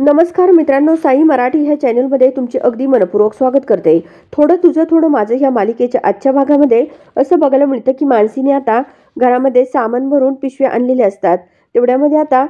नमस्कार मित्रांनो, साई मराठी ह्या चॅनलमध्ये तुमचे अगदी मनपूर्वक स्वागत करते. थोडं तुझं थोडं माझं ह्या मालिकेच्या आजच्या भागामध्ये असं बघायला मिळतं की मानसीने आता घरामध्ये सामान भरून पिशव्या आणलेले असतात. तेवढ्यामध्ये आता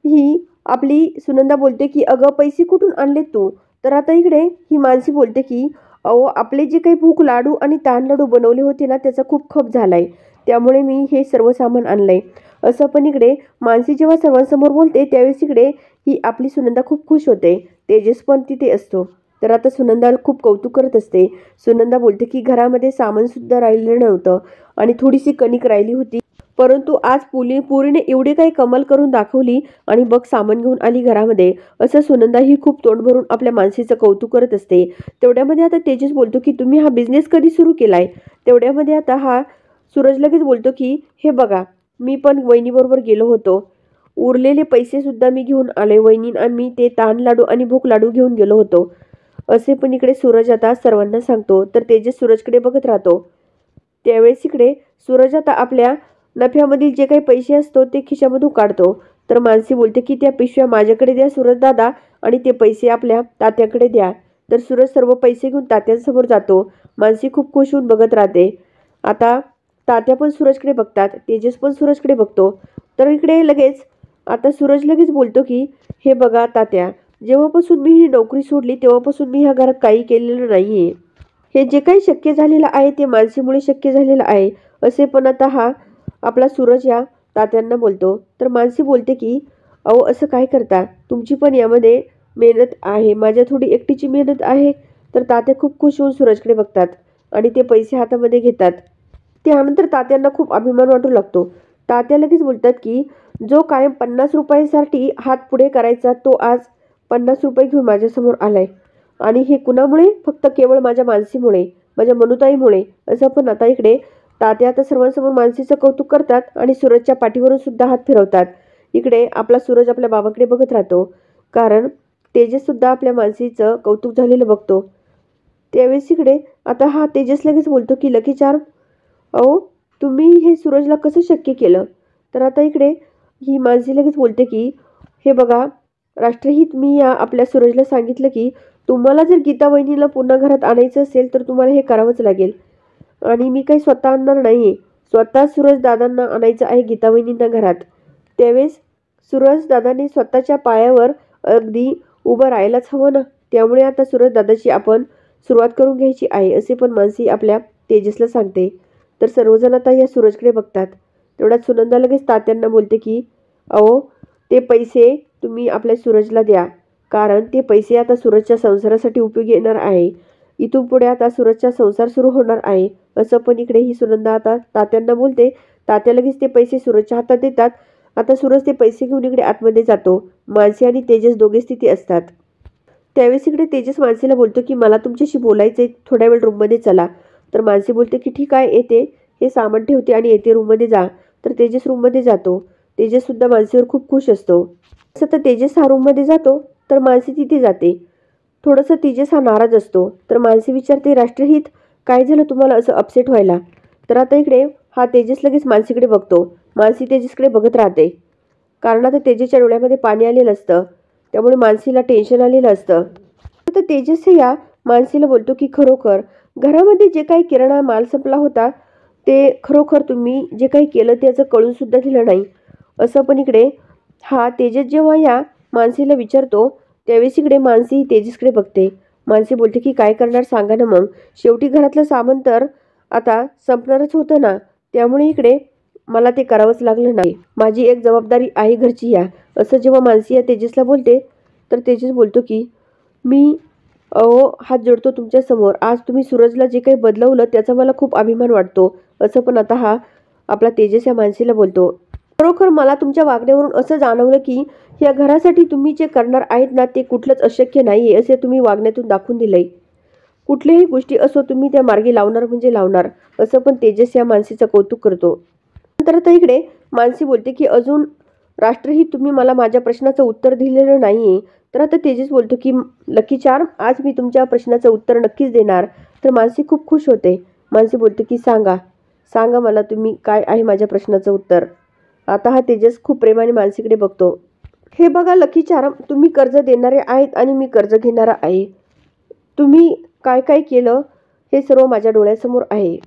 ही आपली सुनंदा बोलते की अगं पैसे कुठून आणले तू? तर आता इकडे ही मानसी बोलते की अहो आपले जे काही भूक लाडू आणि ताण लाडू बनवले होते ना त्याचा खूप खप झालाय, त्यामुळे मी हे सर्व सामान आणलंय. असं पण इकडे मानसी जेव्हा सर्वांसमोर बोलते त्यावेळेस इकडे ही आपली सुनंदा खूप खुश होते. तेजस पण तिथे असतो. तर आता सुनंदा खूप कौतुक करत असते. सुनंदा बोलते की घरामध्ये सामान सुद्धा राहिलेलं नव्हतं आणि थोडीशी कणिक राहिली होती, परंतु आज पुरीने एवढी काही कमाल करून दाखवली आणि बघ सामान घेऊन आली घरामध्ये. असं सुनंदा ही खूप तोंड भरून आपल्या मानसीचं कौतुक करत असते. तेवढ्यामध्ये आता तेजस बोलतो की तुम्ही हा बिझनेस कधी सुरू केलाय? तेवढ्यामध्ये आता हा सूरज लगेच बोलतो की हे बघा, मी पण वहिनीबरोबर गेलो होतो, उरलेले पैसे सुद्धा मी घेऊन आले. वहिनी आम्ही ते ताण लाडू आणि भूक लाडू घेऊन गेलो होतो. असे पण इकडे सूरज आता सर्वांना सांगतो. तर तेजस सूरजकडे बघत राहतो. त्यावेळेस इकडे सूरज आता आपल्या नफ्यामधील जे काही पैसे असतो ते खिशामधून काढतो. तर मानसी बोलते की त्या पिशव्या माझ्याकडे द्या सूरज दादा आणि ते पैसे आपल्या तात्याकडे द्या. तर सूरज सर्व पैसे घेऊन तात्यांसमोर जातो. मानसी खूप खुश होऊन बघत राहते. आता तात्या पण सूरजकडे बघतात, तेजस पण सूरजकडे बघतो. तर इकडे लगेच आता सूरज लगेच बोलतो की हे बघा तात्या, जेव्हापासून मी ही नोकरी सोडली तेव्हापासून मी ह्या घरात काही केलेलं नाहीये. हे जे काही शक्य झालेलं आहे ते मानसीमुळे शक्य झालेलं आहे. असे पण आता हा आपला सूरज या तात्यांना बोलतो. तर मानसी बोलते की अहो असं काय करता, तुमची पण यामध्ये मेहनत आहे, माझ्या थोडी एकटीची मेहनत आहे. तर तात्या खूप खुश होऊन सूरजकडे बघतात आणि ते पैसे हातामध्ये घेतात. त्यानंतर तात्यांना खूप अभिमान वाटू लागतो. तात्या लगेच बोलतात की जो कायम 50 रुपयासाठी हात पुढे करायचा तो आज 50 रुपये घेऊन माझ्यासमोर आलाय. आणि हे कुणामुळे? फक्त केवळ माझ्या मानसीमुळे, माझ्या मनुताईमुळे. असं पण आता इकडे तात्या आता सर्वांसमोर मानसीचं कौतुक करतात आणि सूरजच्या पाठीवरून सुद्धा हात फिरवतात. इकडे आपला सूरज आपल्या बाबाकडे बघत राहतो, कारण तेजस सुद्धा आपल्या मानसीचं कौतुक झालेलं बघतो. त्यावेळेस इकडे आता हा तेजस लगेच बोलतो की लकी चार्म, अहो तुम्ही हे सूरजला कसं शक्य केलं? तर आता इकडे ही मानसी लगेच बोलते की हे बघा राष्ट्रहित, मी या आपल्या सूरजला सांगितलं की तुम्हाला जर गीता वहिनीला पुन्हा घरात आणायचं असेल तर तुम्हाला हे करावंच लागेल. आणि मी काही स्वतः आणणार नाहीये, स्वतः सूरज दादांना आणायचं आहे गीता वहिनींना घरात. त्यावेळेस सूरज दादाने स्वतःच्या पायावर अगदी उभं राहायलाच हवं ना. त्यामुळे आता सूरज दादाची आपण सुरुवात करून घ्यायची आहे, असे पण मानसी आपल्या तेजसला सांगते. तर सर्वजण आता या सूरजकडे बघतात. तेवढ्यात सुनंदा लगेच तात्यांना बोलते की अहो ते पैसे तुम्ही आपल्या सूरजला द्या, कारण ते पैसे आता सूरजच्या संसारासाठी उपयोगी येणार आहे. इथून पुढे आता सूरजचा संसार सुरू होणार आहे. असं पण इकडे ही सुनंदा आता तात्यांना बोलते. तात्या लगेच ते पैसे सूरजच्या हातात देतात. आता सूरज ते पैसे घेऊन इकडे आतमध्ये जातो. मानसी आणि तेजस दोघेच तिथे असतात. त्यावेळेस इकडे तेजस मानसीला बोलतो की मला तुमच्याशी बोलायचंय, थोड्या वेळ रूममध्ये चला. तर मानसी बोलते की ठीक आहे येते, हे सामान ठेवते आणि येते, रूममध्ये जा. तर तेजस रूममध्ये जातो. तेजस सुद्धा मानसीवर खूप खुश असतो. असं तर तेजस हा रूममध्ये जातो तर मानसी तिथे जाते. थोडंसं तेजस हा नाराज असतो. तर मानसी विचारते राष्ट्रहित, काय झालं तुम्हाला असं अपसेट व्हायला? तर आता इकडे हा तेजस लगेच मानसीकडे बघतो. मानसी तेजसकडे बघत राहते, कारण आता तेजसच्या डोळ्यामध्ये पाणी आलेलं असतं. त्यामुळे मानसीला टेन्शन आलेलं असतं. आता तेजस या मानसीला बोलतो की खरोखर घरामध्ये जे काही किराणा माल संपला होता ते खरोखर तुम्ही जे काही केलं त्याचं कळून सुद्धा दिलं नाही. असं पण इकडे हा तेजस जेव्हा या मानसीला विचारतो त्यावेळेस इकडे मानसी तेजसकडे बघते. मानसी बोलते की काय करणार सांगा ना मग, शेवटी घरातलं सामान तर आता संपणारच होतं ना, त्यामुळे इकडे मला ते करावंच लागलं नाही, माझी एक जबाबदारी आहे घरची या. असं जेव्हा मानसी या तेजसला बोलते तर तेजस बोलतो की मी अहो हात जोडतो तुमच्या समोर, आज तुम्ही सूरजला जे काही बदलवलं त्याचा मला खूप अभिमान वाटतो. असं पण आता हा आपला तेजस या मानसीला बोलतो. खरोखर मला तुमच्या वागण्यावरून असं जाणवलं की या घरासाठी तुम्ही जे करणार आहेत ना ते कुठलंच अशक्य नाही आहे, असे तुम्ही वागण्यातून दाखवून दिलंय. कुठल्याही गोष्टी असो तुम्ही त्या मार्गी लावणार म्हणजे लावणार. असं पण तेजस या मानसीचं कौतुक करतो. नंतर आता इकडे मानसी बोलते की अजून राष्ट्रहित, तुम्ही मला माझ्या प्रश्नाचं उत्तर दिलेलं नाहीये. तर आता तेजस बोलतो की लकी चार्म, आज मी तुमच्या प्रश्नाचं उत्तर नक्कीच देणार. तर मानसी खूप खुश होते. मानसी बोलते की सांगा सांगा मला तुम्ही काय आहे माझ्या प्रश्नाचं उत्तर. आता हा तेजस खूप प्रेमाने मानसीकडे बघतो. हे बघा लकी चार्म, तुम्ही कर्ज देणारे आहेत आणि मी कर्ज घेणारा आहे. तुम्ही काय काय केलं हे सर्व माझ्या डोळ्यासमोर आहे.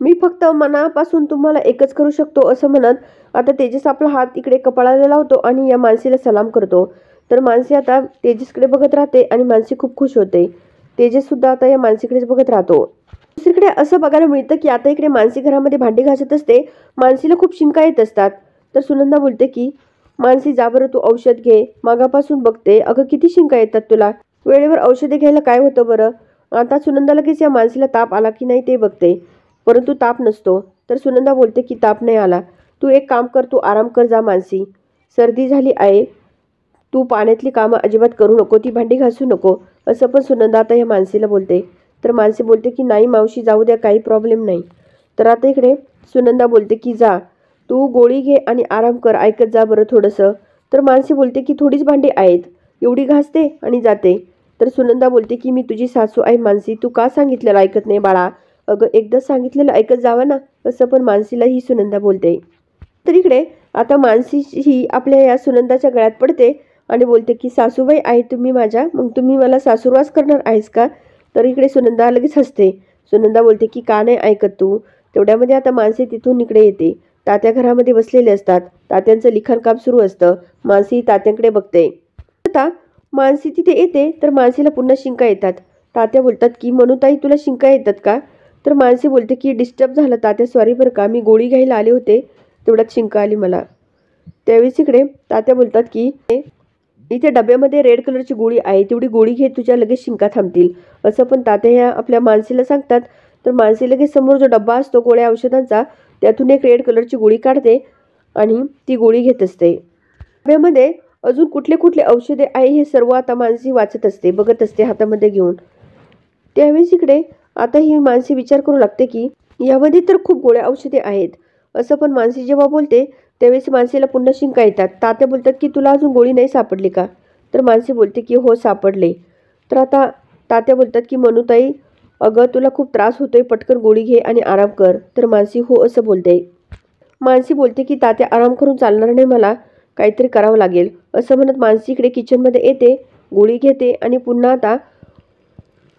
मी फक्त मनापासून तुम्हाला एकच करू शकतो असं म्हणत आता तेजस आपला हात इकडे कपाळाला लावतो आणि या मानसीला सलाम करतो. तर मानसी आता तेजसकडे बघत राहते आणि मानसी खूप खुश होते. तेजस सुद्धा आता या मानसीकडेच बघत राहतो. दुसरीकडे असं बघायला मिळतं की आता इकडे मानसी घरामध्ये भांडी घासत असते. मानसीला खूप शिंका येत असतात. तर सुनंदा बोलते की मानसी जा बरं तू औषध घे, मागापासून बघते अगं किती शिंका येतात तुला, वेळेवर औषधे घ्यायला काय होतं बरं. आता सुनंदा लगेच या मानसीला ताप आला की नाही ते बघते, परंतु ताप नसतो. तर सुनंदा बोलते की ताप नाही आला, तू एक काम कर, तू आराम कर जा मानसी, सर्दी झाली आहे, तू पाण्यातली कामं अजिबात करू नको, ती भांडी घासू नको, असं पण सुनंदा आता या मानसीला बोलते. तर मानसी बोलते की नाही मावशी जाऊ द्या, काही प्रॉब्लेम नाही. तर आता इकडे सुनंदा बोलते की जा तू गोळी घे आणि आराम कर, ऐकत जा बरं थोडंसं. तर मानसी बोलते की थोडीच भांडी आहेत, एवढी घासते आणि जाते. तर सुनंदा बोलते की मी तुझी सासू आहे मानसी, तू का सांगितलेलं ऐकत नाही बाळा, अगं एकदा सांगितलेलं ऐकत जावं ना, असं पण मानसीला ही सुनंदा बोलते. तर इकडे आता मानसी ही आपल्या या सुनंदाच्या गळ्यात पडते आणि बोलते की सासूबाई आहे तुम्ही माझ्या, मग तुम्ही मला सासूरवास करणार आहेस का. तर इकडे सुनंदा लगेच हसते. सुनंदा बोलते की का नाही ऐकत तू. तेवढ्यामध्ये आता मानसी तिथून इकडे येते. तात्या घरामध्ये बसलेले असतात. तात्यांचं लिखाणकाम सुरू असतं. मानसी तात्यांकडे बघते. आता मानसी तिथे येते तर मानसीला पुन्हा शिंका येतात. तात्या बोलतात की मनूताई तुला शिंका येतात का. तर मानसी बोलते की डिस्टर्ब झालं तात्या, सॉरी बरं का, मी गोळी घ्यायला आले होते तेवढ्यात शिंका आली मला. त्यावेळेस इकडे तात्या बोलतात की इथे डब्यामध्ये रेड कलरची गोळी आहे, तेवढी गोळी घे, तुझ्या लगेच शिंका थांबतील, असं पण तात्या ह्या आपल्या मानसीला सांगतात. तर मानसी लगेच समोर जो डब्बा असतो गोळ्या औषधांचा त्यातून एक रेड कलरची गोळी काढते आणि ती गोळी घेत असते. डब्यामध्ये अजून कुठले कुठले औषधे आहे हे सर्व आता मानसी वाचत असते, बघत असते हातामध्ये घेऊन. त्यावेळेस इकडे आता ही मानसी विचार करू लागते की यामध्ये तर खूप गोळ्या औषधे आहेत, असं पण मानसी जेव्हा बोलते त्यावेळेस मानसीला पुन्हा शिंका येतात. तात्या बोलतात की तुला अजून गोळी नाही सापडली का. तर मानसी बोलते की हो सापडले. तर आता तात्या बोलतात की मनूताई अगं तुला खूप त्रास होतोय, पटकन गोळी घे आणि आराम कर. तर मानसी हो असं बोलते. मानसी बोलते की तात्या आराम करून चालणार नाही, मला काहीतरी करावं लागेल, असं म्हणत मानसी इकडे किचनमध्ये येते, गोळी घेते आणि पुन्हा आता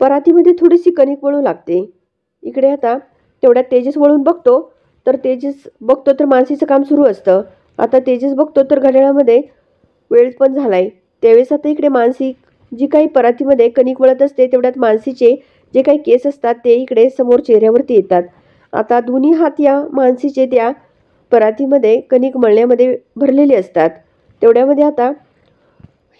परातीमध्ये थोडीशी कणिक वळू लागते. इकडे आता तेवढ्यात तेजस वळून बघतो. तर तेजस बघतो तर मानसीचं काम सुरू असतं. आता तेजस बघतो तर घड्याळामध्ये वेळ पण झालाय. त्यावेळेस आता इकडे मानसी जी काही परातीमध्ये कणिक वळत असते तेवढ्यात मानसीचे जे काही केस असतात ते इकडे समोर चेहऱ्यावरती येतात. आता दोन्ही हात या मानसीचे त्या परातीमध्ये कणिक मळण्यामध्ये भरलेले असतात. तेवढ्यामध्ये आता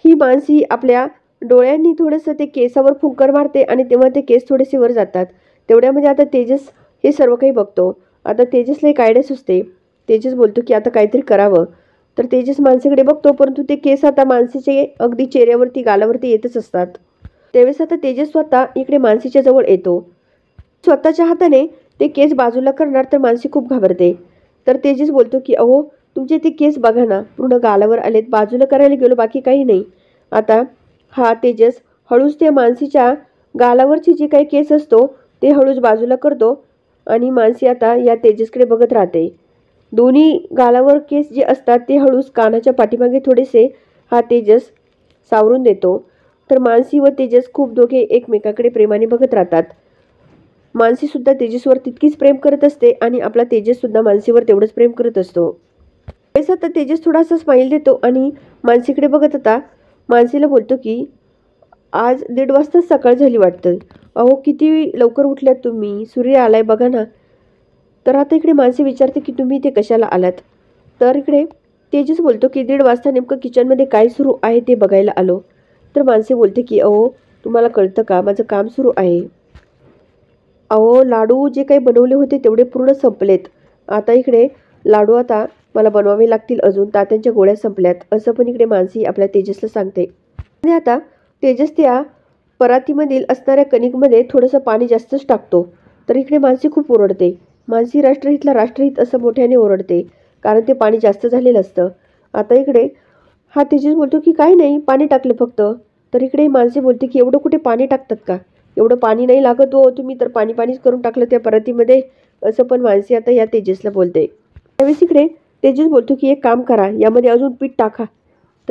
ही मानसी आपल्या डोळ्यांनी थोडंसं ते केसावर फुंकर मारते आणि तेव्हा ते केस थोडेसे वर जातात. तेवढ्यामध्ये आता तेजस हे सर्व काही बघतो. आता तेजसला एक आयडिया सुचते. तेजस बोलतो की आता काहीतरी करावं. तर तेजस मानसीकडे बघतो, परंतु ते केस आता मानसीचे अगदी चेहऱ्यावरती गालावरती येतच असतात. त्यावेळेस आता तेजस स्वतः इकडे मानसीच्या जवळ येतो. स्वतःच्या हाताने ते केस बाजूला करणार तर मानसी खूप घाबरते. तर तेजस बोलतो की अहो तुमचे ते केस बघा ना, पूर्ण गालावर आलेत, बाजूला करायला गेलो बाकी काही नाही. आता हा तेजस हळूच त्या मानसीच्या गालावरची जी काही केस असतो ते हळूच बाजूला करतो आणि मानसी आता या तेजसकडे बघत राहते. दोन्ही गालावर केस जे असतात ते हळूच कानाच्या पाठीमागे थोडेसे हा तेजस सावरून देतो. तर मानसी व तेजस खूप दोघे एकमेकाकडे प्रेमाने बघत राहतात. मानसी सुद्धा तेजसवर तितकीच प्रेम करत असते आणि आपला तेजस सुद्धा मानसीवर तेवढंच प्रेम करत असतो. आता तेजस थोडासा स्माईल देतो आणि मानसीकडे बघत होता मानसीला बोलतो की आज 1:30 वाजताच सकाळ झाली वाटतं, अहो किती लवकर उठल्यात तुम्ही, सूर्य आलाय बघा ना. तर आता इकडे मानसी विचारते की तुम्ही इथे कशाला आलात. तर इकडे तेजस बोलतो की 1:30 वाजता नेमकं किचनमध्ये काय सुरू आहे ते बघायला आलो. तर मानसी बोलते की अहो तुम्हाला कळतं का, माझं काम सुरू आहे. अहो लाडू जे काही बनवले होते तेवढे पूर्ण संपलेत. आता इकडे लाडू आता मला बनवावे लागतील, अजून तात्यांच्या गोळ्या संपल्यात, असं पण इकडे मानसी आपल्या तेजसला सांगते. आणि आता तेजस त्या परातीमधील असणाऱ्या कणिकमध्ये थोडंसं पाणी जास्तच टाकतो. तर इकडे मानसी खूप ओरडते. मानसी राष्ट्रहितला राष्ट्रहित असं मोठ्याने ओरडते, कारण ते पाणी जास्त झालेलं असतं. आता इकडे हा तेजस बोलतो की काही नाही, पाणी टाकलं फक्त. तर इकडे मानसी बोलते की एवढं कुठे पाणी टाकतात का, एवढं पाणी नाही लागत हो, तुम्ही तर पाणी पाणीच करून टाकलं त्या परातीमध्ये, असं पण मानसी आता या तेजसला बोलते. त्यावेळेस इकडे तेजस बोलतो की एक काम करा, यामध्ये अजून पीठ टाका.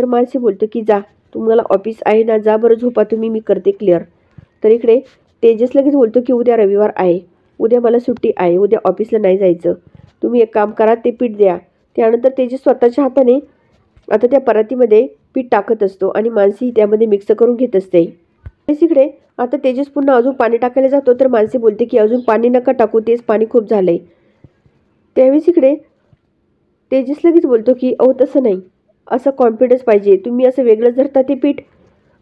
तर मानसी बोलतो की जा, तुम्हाला ऑफिस आहे ना, जा बरं झोपा तुम्ही, मी करते क्लिअर. तर इकडे तेजस लगेच बोलतो की उद्या रविवार आहे, उद्या मला सुट्टी आहे, उद्या ऑफिसला नाही जायचं. तुम्ही एक काम करा, ते पीठ द्या. त्यानंतर तेजस स्वतःच्या हाताने आता त्या परातीमध्ये पीठ टाकत असतो आणि मानसी त्यामध्ये मिक्स करून घेत असते. इकडे आता तेजस पुन्हा अजून पाणी टाकायला जातो, तर मानसी बोलते की अजून पाणी नका टाकू, तेच पाणी खूप झालंय. त्यावेळेस इकडे तेजस लगेच बोलतो की अहो तसं नाही, असं कॉन्फिडन्स पाहिजे, तुम्ही असं वेगळंच धरता ते पीठ,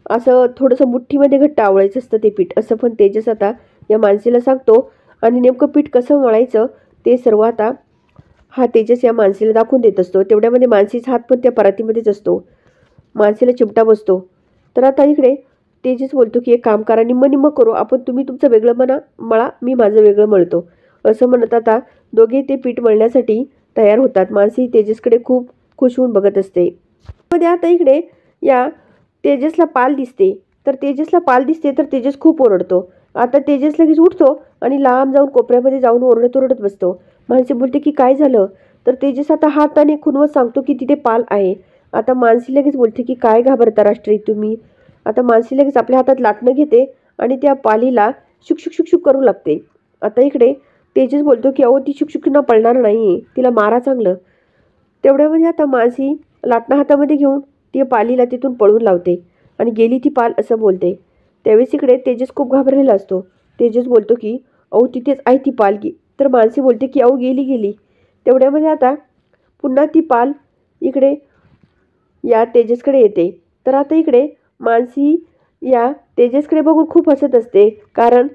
असं थोडंसं मुठ्ठीमध्ये घट्ट आवळायचं असतं ते पीठ, असं पण तेजस आता या मानसीला सांगतो. आणि नेमकं पीठ कसं मळायचं ते सर्व आता हा तेजस या मानसीला दाखवून देत असतो. तेवढ्यामध्ये मानसीचा हात पण त्या परातीमध्येच असतो, मानसीला चिमटा बसतो. तर आता इकडे तेजस बोलतो की एक काम करा, निम्म निम्म करू आपण, तुम्ही तुमचं वेगळं मळा, मी माझं वेगळं मळतो. असं म्हणत आता दोघे ते पीठ मळण्यासाठी तयार होतात. मानसी तेजसकडे खूप खुश होऊन बघत असते. मध्ये आता इकडे या तेजसला पाल दिसते, तर तेजस खूप ओरडतो. आता तेजस लगेच उठतो आणि लांब जाऊन कोपऱ्यामध्ये जाऊन ओरडत ओरडत बसतो. मानसी बोलते की काय झालं, तर तेजस आता हाताने खुणवत सांगतो की तिथे पाल आहे. आता मानसी लगेच बोलते की काय घाबरता राष्ट्रीय तुम्ही. आता मानसी लगेच आपल्या हातात लाटणं घेते आणि त्या पालीला शुक शुक शुक करू लागते. आता इकडे तेजस बोलतो की अहो ती शुकशुकींना पळणार नाही, तिला मारा चांगलं. तेवढ्यामध्ये आता मानसी लाटणं हातामध्ये घेऊन ती पालीला तिथून पळून लावते आणि गेली ती पाल असं बोलते. त्यावेळेस इकडे तेजस खूप घाबरलेला असतो. तेजस बोलतो की अहो तिथेच आहे ती पाल, तर मानसी बोलते की अहो गेली. तेवढ्यामध्ये आता पुन्हा ती पाल इकडे या तेजसकडे येते. तर आता इकडे मानसी या तेजसकडे बघून खूप हसत असते, कारण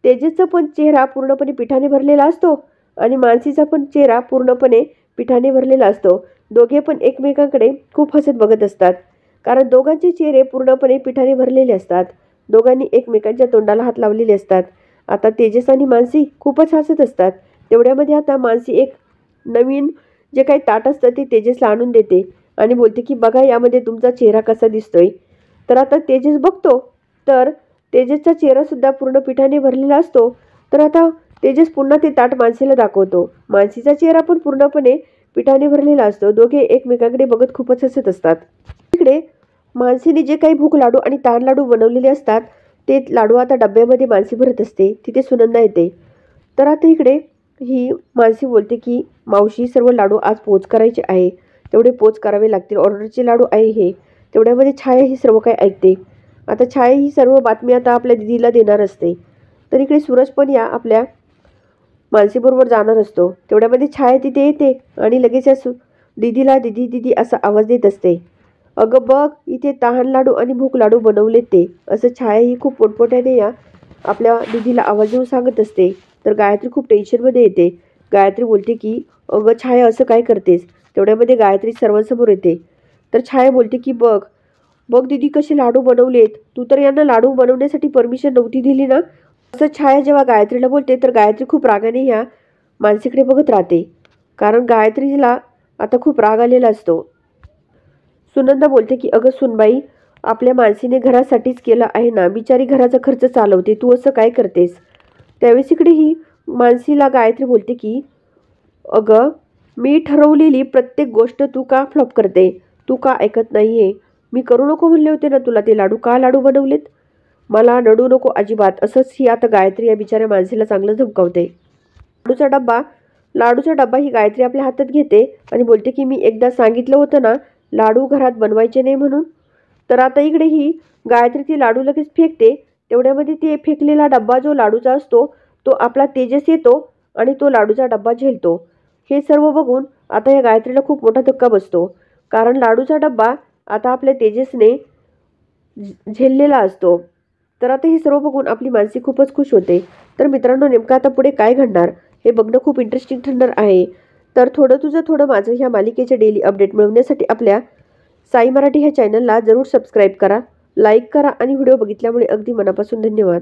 तेजसचा पण चेहरा पूर्णपणे पिठाने भरलेला असतो आणि मानसीचा पण चेहरा पूर्णपणे पिठाने भरलेला असतो. दोघे पण एकमेकांकडे खूप हसत बघत असतात, कारण दोघांचे चेहरे पूर्णपणे पिठाने भरलेले असतात. दोघांनी एकमेकांच्या तोंडाला हात लावलेले असतात. आता तेजस आणि मानसी खूपच हसत असतात. तेवढ्यामध्ये आता मानसी एक नवीन जे काही ताट असतं ते तेजसला आणून देते आणि बोलते की बघा यामध्ये तुमचा चेहरा कसा दिसतोय. तर आता तेजस बघतो, तर तेजसचा चेहरासुद्धा पूर्ण पिठाने भरलेला असतो. तर आता तेजस पुन्हा ते ताट मानसीला दाखवतो. मानसीचा चेहरा पण पूर्णपणे पिठाने भरलेला असतो. दोघे एकमेकांकडे बघत खूपच हसत असतात. इकडे मानसीने जे काही भूक लाडू आणि ताण लाडू बनवलेले असतात ते लाडू आता डब्यामध्ये मानसी भरत असते. तिथे सुनंदा येते. तर आता इकडे ही मानसी बोलते की मावशी सर्व लाडू आज पोच करायचे आहे, तेवढे पोच करावे लागतील, ऑर्डरचे लाडू आहे हे. तेवढ्यामध्ये छाया ही सर्व काही ऐकते. आता छाया ही सर्व बातमी आता आपल्या दिदीला देणार असते. तर इकडे सूरज पण या आपल्या मानसीबरोबर जाणार असतो. तेवढ्यामध्ये छाया तिथे येते आणि लगेच या दीदीला दीदी दीदी असा आवाज देत असते. अगं बघ इथे तहान लाडू आणि भूक लाडू बनवले ते, असं छाया ही खूप पोटपोट्याने या आपल्या दीदीला आवाज देऊन सांगत असते. तर गायत्री खूप टेन्शनमध्ये येते. गायत्री बोलते की अगं छाया असं काय करतेस. तेवढ्यामध्ये गायत्री सर्वांसमोर येते. तर छाया बोलते की बघ बघ दीदी कसे लाडू बनवलेत, तू तर यांना लाडू बनवण्यासाठी परमिशन नव्हती दिली ना. असं छाया जेव्हा गायत्रीला बोलते तर गायत्री खूप रागाने ह्या मानसीकडे बघत राहते, कारण गायत्रीला आता खूप राग आलेला असतो. सुनंदा बोलते की अगं सुनबाई, आपल्या मानसीने घरासाठीच केलं आहे ना, बिचारी घराचा खर्च चालवते, तू असं काय करतेस. त्यावेळेस इकडे ही मानसीला गायत्री बोलते की अगं मी ठरवलेली प्रत्येक गोष्ट तू का फ्लॉप करते, तू का ऐकत नाहीये. मी करू नको म्हणले होते ना तुला ते लाडू, का लाडू बनवलेत. मला नडू नको अजिबात. असंच ही आता गायत्री या बिचाऱ्या मानसीला चांगलं धमकावते. लाडूचा डब्बा ही गायत्री आपल्या हातात घेते आणि बोलते की मी एकदा सांगितलं होतं ना लाडू घरात बनवायचे नाही म्हणून. तर आता इकडे ही गायत्री ती लाडू लगेच फेकते. तेवढ्यामध्ये ते फेकलेला डब्बा जो लाडूचा असतो तो आपला तेजस येतो आणि तो लाडूचा डब्बा झेलतो. हे सर्व बघून आता या गायत्रीला खूप मोठा धक्का बसतो, कारण लाडूचा डब्बा आता आपल्या तेजसने झेललेला असतो. तर आता हे सर्व बघून आपली मानसी खूपच खुश होते. तर मित्रांनो नेमकं आता पुढे काय घडणार हे बघणं खूप इंटरेस्टिंग ठरणार आहे. तर थोडं तुझं थोडं माझं ह्या मालिकेचे डेली अपडेट मिळवण्यासाठी आपल्या साई मराठी ह्या चॅनलला जरूर सबस्क्राईब करा, लाईक करा आणि व्हिडिओ बघितल्यामुळे अगदी मनापासून धन्यवाद.